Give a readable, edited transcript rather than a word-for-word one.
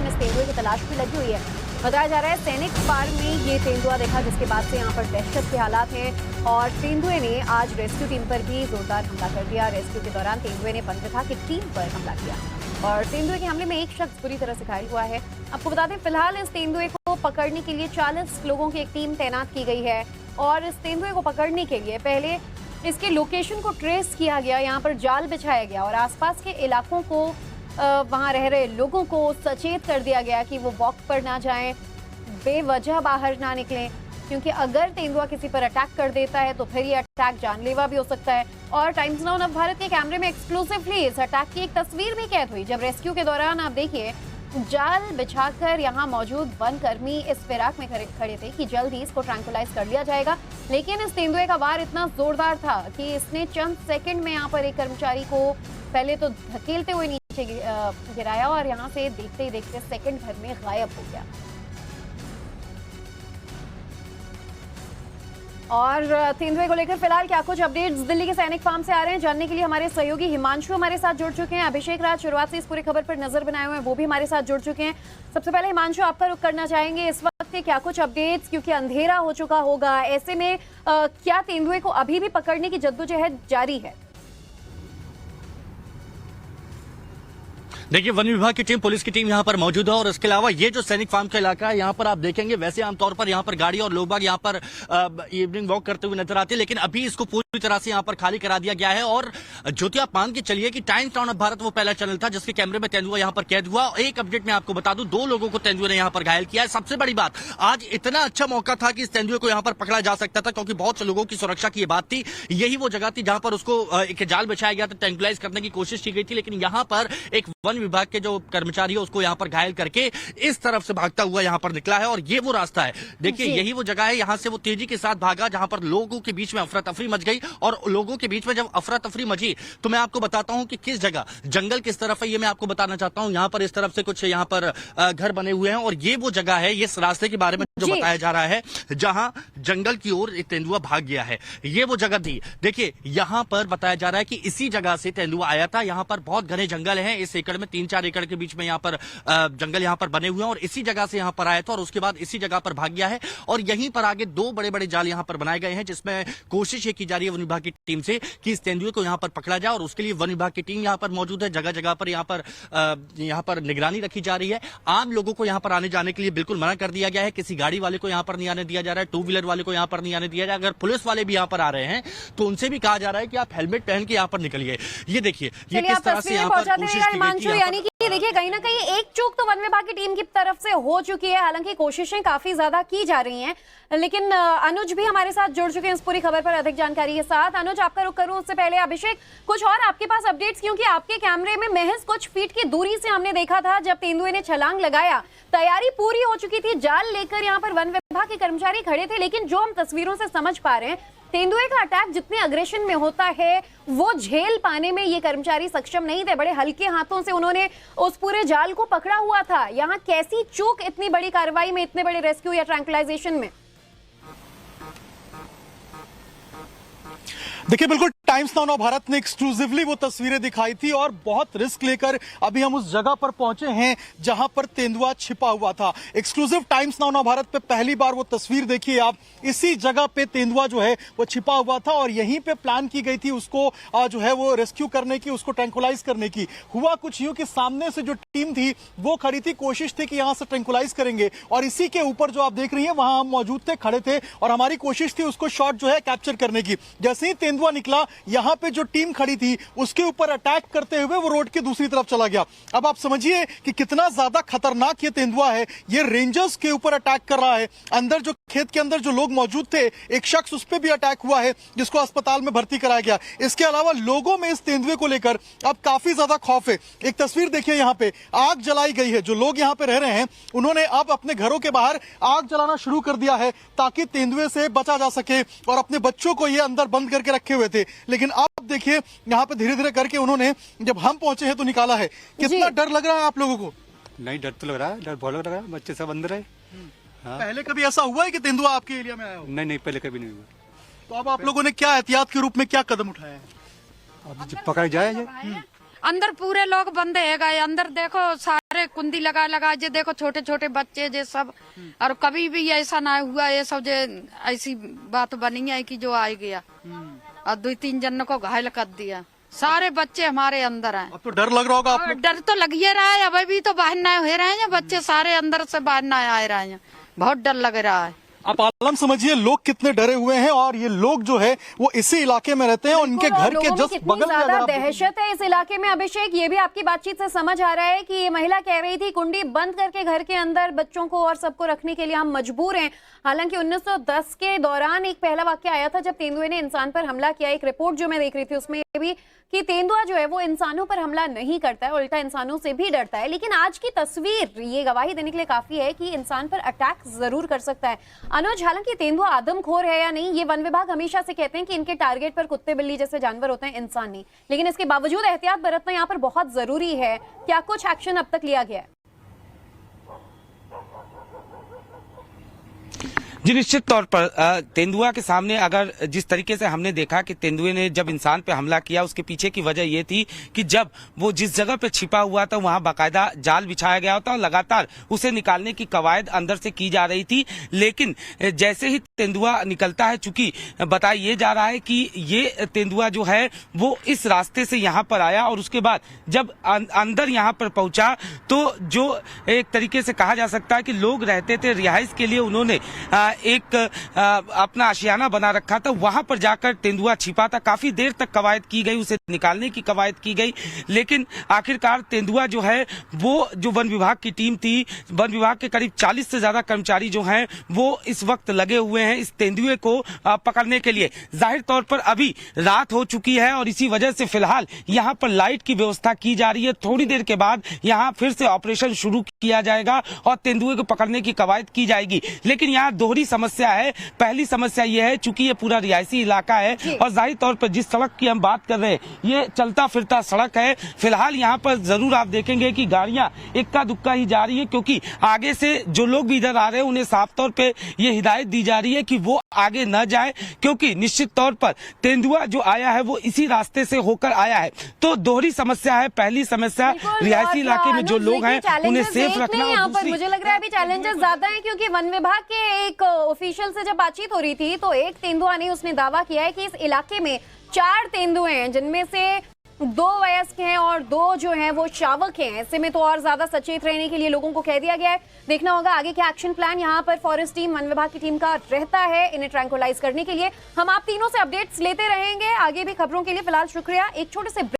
Team इस तेंदुए की तलाश में लगी हुई है। बताया जा रहा है सैनिक फार्म में ये तेंदुआ देखा, जिसके बाद से यहाँ पर दहशत के हालात हैं और तेंदुए ने आज रेस्क्यू टीम पर भी जोरदार हमला कर दिया। रेस्क्यू के दौरान तेंदुए ने वन विभाग की टीम पर हमला किया और तेंदुए के हमले में एक शख्स बुरी तरह से घायल हुआ है। आपको बता दें, फिलहाल इस तेंदुए को पकड़ने के लिए 40 लोगों की एक टीम तैनात की गई है और इस तेंदुए को पकड़ने के लिए पहले इसके लोकेशन को ट्रेस किया गया, यहाँ पर जाल बिछाया गया और आसपास के इलाकों को वहाँ रह रहे लोगों को सचेत कर दिया गया कि वो वॉक पर ना जाएं, बेवजह बाहर ना निकलें, क्योंकि अगर तेंदुआ किसी पर अटैक कर देता है तो फिर ये अटैक जानलेवा भी हो सकता है। और टाइम्स नाउ नव भारत के कैमरे में एक्सक्लूसिवली इस अटैक की एक तस्वीर भी कैद हुई, जब रेस्क्यू के दौरान आप देखिए जाल बिछाकर यहाँ मौजूद वन कर्मी इस फिराक में खड़े थे कि जल्द ही इसको ट्रैंकुलाइज कर लिया जाएगा, लेकिन इस तेंदुए का वार इतना जोरदार था कि इसने चंद सेकंड में यहाँ पर एक कर्मचारी को पहले तो धकेलते हुए नीचे गिराया और यहाँ से देखते ही देखते सेकंड भर में गायब हो गया। और तेंदुए को लेकर फिलहाल क्या कुछ अपडेट्स दिल्ली के सैनिक फार्म से आ रहे हैं, जानने के लिए हमारे सहयोगी हिमांशु हमारे साथ जुड़ चुके हैं। अभिषेक राज शुरुआत से इस पूरी खबर पर नजर बनाए हुए हैं, वो भी हमारे साथ जुड़ चुके हैं। सबसे पहले हिमांशु, आपका रुख करना चाहेंगे इस वक्त के क्या कुछ अपडेट्स, क्योंकि अंधेरा हो चुका होगा, ऐसे में क्या तेंदुए को अभी भी पकड़ने की जद्दोजहद जारी है? देखिए, वन विभाग की टीम, पुलिस की टीम यहाँ पर मौजूद है और इसके अलावा ये जो सैनिक फार्म का इलाका है, यहाँ पर आप देखेंगे वैसे आमतौर पर यहाँ पर गाड़ी और लोग बाग यहाँ पर इवनिंग वॉक करते हुए नजर आते हैं, लेकिन अभी इसको पूरी तरह से यहाँ पर खाली करा दिया गया है। और ज्योति, आप मान के चलिए कि टाइम्स नाउ भारत वो पहला चैनल था जिसके कैमरे में तेंदुआ यहाँ पर कैद हुआ। एक अपडेट मैं आपको बता दूं, 2 लोगों को तेंदुए ने यहाँ पर घायल किया है। सबसे बड़ी बात, आज इतना अच्छा मौका था कि इस तेंदुए को यहाँ पर पकड़ा जा सकता था, क्योंकि बहुत से लोगों की सुरक्षा की बात थी। यही वो जगह थी जहां पर उसको एक जाल बिछाया गया था, ट्रैंकुलाइज करने की कोशिश की गई थी, लेकिन यहाँ पर एक वन विभाग के जो कर्मचारी है उसको यहाँ पर घायल करके इस तरफ से भागता हुआ यहाँ पर निकला है और ये वो रास्ता है। देखिए, यही वो जगह है, यहाँ से वो तेजी के साथ भागा जहां पर लोगों के बीच में अफरा तफरी मच गई। और लोगों के बीच में जब अफरा तफरी मची तो मैं आपको बताता हूं कि किस जगह, जंगल किस तरफ है ये मैं आपको बताना चाहता हूं। यहाँ पर इस तरफ से कुछ यहाँ पर घर बने हुए हैं और ये वो जगह है, इस रास्ते के बारे में जो बताया जा रहा है, जहां जंगल की ओर एक तेंदुआ भाग गया है। ये वो जगह थी। देखिए, यहाँ पर बताया जा रहा है कि इसी जगह से तेंदुआ आया था। यहाँ पर बहुत घने जंगल है, इस एकड़ में 3-4 एकड़ के बीच में यहाँ पर जंगल यहाँ पर बने हुए हैं और इसी जगह से यहाँ पर आया था और उसके बाद इसी जगह पर भाग गया है। और यहीं पर आगे 2 बड़े-बड़े जाल यहाँ पर बनाए गए हैं, जिसमें कोशिश ये की जा रही है वन विभाग की टीम से कि इस तेंदुए को यहाँ पर पकड़ा जाए और उसके लिए वन विभाग की टीम यहाँ पर मौजूद है। जगह जगह पर यहाँ पर निगरानी रखी जा रही है। आम लोगों को यहाँ पर आने जाने के लिए बिल्कुल मना कर दिया गया है। किसी गाड़ी वाले को यहाँ पर नहीं आने दिया जा रहा है, 2 व्हीलर वाले को यहाँ पर नहीं आने दिया जा रहा है। अगर पुलिस वाले भी यहाँ पर आ रहे हैं तो उनसे भी कहा जा रहा है कि आप हेलमेट पहन के यहाँ पर निकलिए। ये देखिए, ये किस तरह से यहाँ पर कोशिश की गई थी। देखिए, कहीं ना कहीं एक चूक तो वन विभाग की टीम की तरफ से हो चुकी है, हालांकि कोशिशें काफी ज्यादा की जा रही हैं, लेकिन अनुज भी हमारे साथ जुड़ चुके हैं इस पूरी खबर पर अधिक जानकारी के साथ। अनुज, आपका रुख करूं उससे पहले अभिषेक, कुछ और आपके पास अपडेट्स, क्योंकि आपके कैमरे में महज कुछ फीट की दूरी से हमने देखा था जब तेंदुए ने छलांग लगाया, तैयारी पूरी हो चुकी थी, जाल लेकर यहाँ पर वन विभाग के कर्मचारी खड़े थे, लेकिन जो हम तस्वीरों से समझ पा रहे हैं, तेंदुए का अटैक जितने अग्रेशन में होता है वो झेल पाने में ये कर्मचारी सक्षम नहीं थे। बड़े हल्के हाथों से उन्होंने उस पूरे जाल को पकड़ा हुआ था। यहाँ कैसी चूक इतनी बड़ी कार्रवाई में, इतने बड़े रेस्क्यू या ट्रैंकुलाइजेशन में? देखिए, बिल्कुल टाइम्स नाउ भारत ने एक्सक्लूसिवली वो तस्वीरें दिखाई थी और बहुत रिस्क लेकर अभी हम उस जगह पर पहुंचे हैं जहां पर तेंदुआ छिपा हुआ था। एक्सक्लूसिव टाइम्स नाउ भारत पे पहली बार वो तस्वीर देखिए आप, इसी जगह पे तेंदुआ जो है वो छिपा हुआ था और यहीं पे प्लान की गई थी उसको जो है वो रेस्क्यू करने की, उसको ट्रैंकुलाइज करने की। हुआ कुछ यूं कि सामने से जो टीम थी वो खड़ी थी, कोशिश थी कि यहां से ट्रैंकुलाइज करेंगे और इसी के ऊपर जो आप देख रही है वहां हम मौजूद थे, खड़े थे और हमारी कोशिश थी उसको शॉट जो है कैप्चर करने की। जैसे ही तेंदुआ निकला, यहाँ पे जो टीम खड़ी थी उसके ऊपर अटैक करते हुए वो रोड की दूसरी तरफ चला गया। अब आप समझिए कि कितना ज्यादा खतरनाक ये तेंदुआ है। ये रेंजर्स के ऊपर अटैक कर रहा है। अंदर जो खेत के अंदर जो लोग मौजूद थे, एक शख्स उस पर भी अटैक हुआ है जिसको अस्पताल में भर्ती कराया गया। इसके अलावा लोगों में इस तेंदुए को लेकर अब काफी ज्यादा खौफ है। एक तस्वीर देखिए, यहाँ पे आग जलाई गई है। जो लोग यहाँ पे रह रहे हैं उन्होंने अब अपने घरों के बाहर आग जलाना शुरू कर दिया है ताकि तेंदुए से बचा जा सके और अपने बच्चों को ये अंदर बंद करके रखे हुए थे, लेकिन अब देखिए यहाँ पे धीरे धीरे करके उन्होंने, जब हम पहुंचे हैं तो निकाला है। कितना डर लग रहा है आप लोगों को? नहीं, डर तो लग रहा है, डर बहुत लग रहा है, बच्चे सब अंदर है। हाँ। पहले कभी ऐसा हुआ है कि तेंदुआ आपके एरिया में आया हो? नहीं, पहले कभी नहीं हुआ। तो अब आप लोगों ने क्या एहतियात के रूप में क्या कदम उठाया है? अब पकड़ जाए अंदर पूरे लोग बंद है गए। अंदर देखो सारे कुंडी लगा लगा जे देखो छोटे छोटे बच्चे जे सब। और कभी भी ऐसा ना हुआ ये सब जे ऐसी बात बनी है कि जो आ गया और 2-3 जन को घायल कर दिया। सारे बच्चे हमारे अंदर हैं। अब तो डर लग रहा होगा आपको। डर तो लग ही रहा है। अभी भी तो बाहर ना हो रहे हैं बच्चे, सारे अंदर से बाहर ना आ रहे हैं। बहुत डर लग रहा है। आप आलम समझिए लोग कितने डरे हुए हैं, और ये लोग जो है वो इसी इलाके में रहते हैं और उनके घर के जस्ट बगल में ज्यादा दहशत है इस इलाके में। अभिषेक, ये भी आपकी बातचीत से समझ आ रहा है कि ये महिला कह रही थी कुंडी बंद करके घर के अंदर बच्चों को और सबको रखने के लिए हम मजबूर हैं। हालांकि 1910 के दौरान एक पहला वाक्य आया था जब तेंदुए ने इंसान पर हमला किया। एक रिपोर्ट जो मैं देख रही थी उसमें ये भी कि तेंदुआ जो है वो इंसानों पर हमला नहीं करता है, उल्टा इंसानों से भी डरता है। लेकिन आज की तस्वीर ये गवाही देने के लिए काफी है कि इंसान पर अटैक जरूर कर सकता है। अनुज, हालांकि तेंदुआ आदमखोर है या नहीं, ये वन विभाग हमेशा से कहते हैं कि इनके टारगेट पर कुत्ते बिल्ली जैसे जानवर होते हैं, इंसान नहीं। लेकिन इसके बावजूद एहतियात बरतना यहाँ पर बहुत जरूरी है। क्या कुछ एक्शन अब तक लिया गया है? जी निश्चित तौर पर तेंदुआ के सामने अगर जिस तरीके से हमने देखा कि तेंदुए ने जब इंसान पे हमला किया, उसके पीछे की वजह ये थी कि जब वो जिस जगह पे छिपा हुआ था वहां बाकायदा जाल बिछाया गया था और लगातार उसे निकालने की कवायद अंदर से की जा रही थी। लेकिन जैसे ही तेंदुआ निकलता है, चूंकि बताया ये जा रहा है कि ये तेंदुआ जो है वो इस रास्ते से यहाँ पर आया और उसके बाद जब अंदर यहाँ पर पहुंचा तो जो एक तरीके से कहा जा सकता है कि लोग रहते थे रिहाइश के लिए, उन्होंने एक अपना आशियाना बना रखा था, वहां पर जाकर तेंदुआ छिपा था। काफी देर तक कवायद की गई, उसे निकालने की कवायद की गई, लेकिन आखिरकार तेंदुआ जो है वो जो वन विभाग की टीम थी, वन विभाग के करीब 40 से ज्यादा कर्मचारी जो हैं वो इस वक्त लगे हुए हैं इस तेंदुए को पकड़ने के लिए। जाहिर तौर पर अभी रात हो चुकी है और इसी वजह से फिलहाल यहाँ पर लाइट की व्यवस्था की जा रही है। थोड़ी देर के बाद यहाँ फिर से ऑपरेशन शुरू किया जाएगा और तेंदुए को पकड़ने की कवायद की जाएगी। लेकिन यहाँ दोहरी समस्या है। पहली समस्या यह है चूंकि ये पूरा रिहायशी इलाका है और जाहिर तौर पर जिस सड़क की हम बात कर रहे हैं ये चलता फिरता सड़क है। फिलहाल यहाँ पर जरूर आप देखेंगे कि गाड़ियां इक्का दुक्का ही जा रही है, क्योंकि आगे से जो लोग भी इधर आ रहे हैं उन्हें साफ तौर पे ये हिदायत दी जा रही है कि वो आगे न जाए, क्योंकि निश्चित तौर पर तेंदुआ जो आया है वो इसी रास्ते से होकर आया है। तो दोहरी समस्या है। पहली समस्या रिहायशी इलाके में जो लोग हैं उन्हें सेफ रखना। यहाँ पर मुझे लग रहा है अभी चैलेंजेस ज्यादा हैं, क्योंकि वन विभाग के एक ऑफिशियल से जब बातचीत हो रही थी तो एक तेंदुआ ने उसने दावा किया है कि इस इलाके में 4 तेंदुए हैं, जिनमें से 2 वयस्क हैं और 2 जो हैं वो शावक हैं। ऐसे में तो और ज्यादा सचेत रहने के लिए लोगों को कह दिया गया है। देखना होगा आगे क्या एक्शन प्लान यहाँ पर फॉरेस्ट टीम, वन विभाग की टीम का रहता है इन्हें ट्रैंकुलाइज करने के लिए। हम आप तीनों से अपडेट्स लेते रहेंगे आगे भी खबरों के लिए। फिलहाल शुक्रिया। एक छोटे से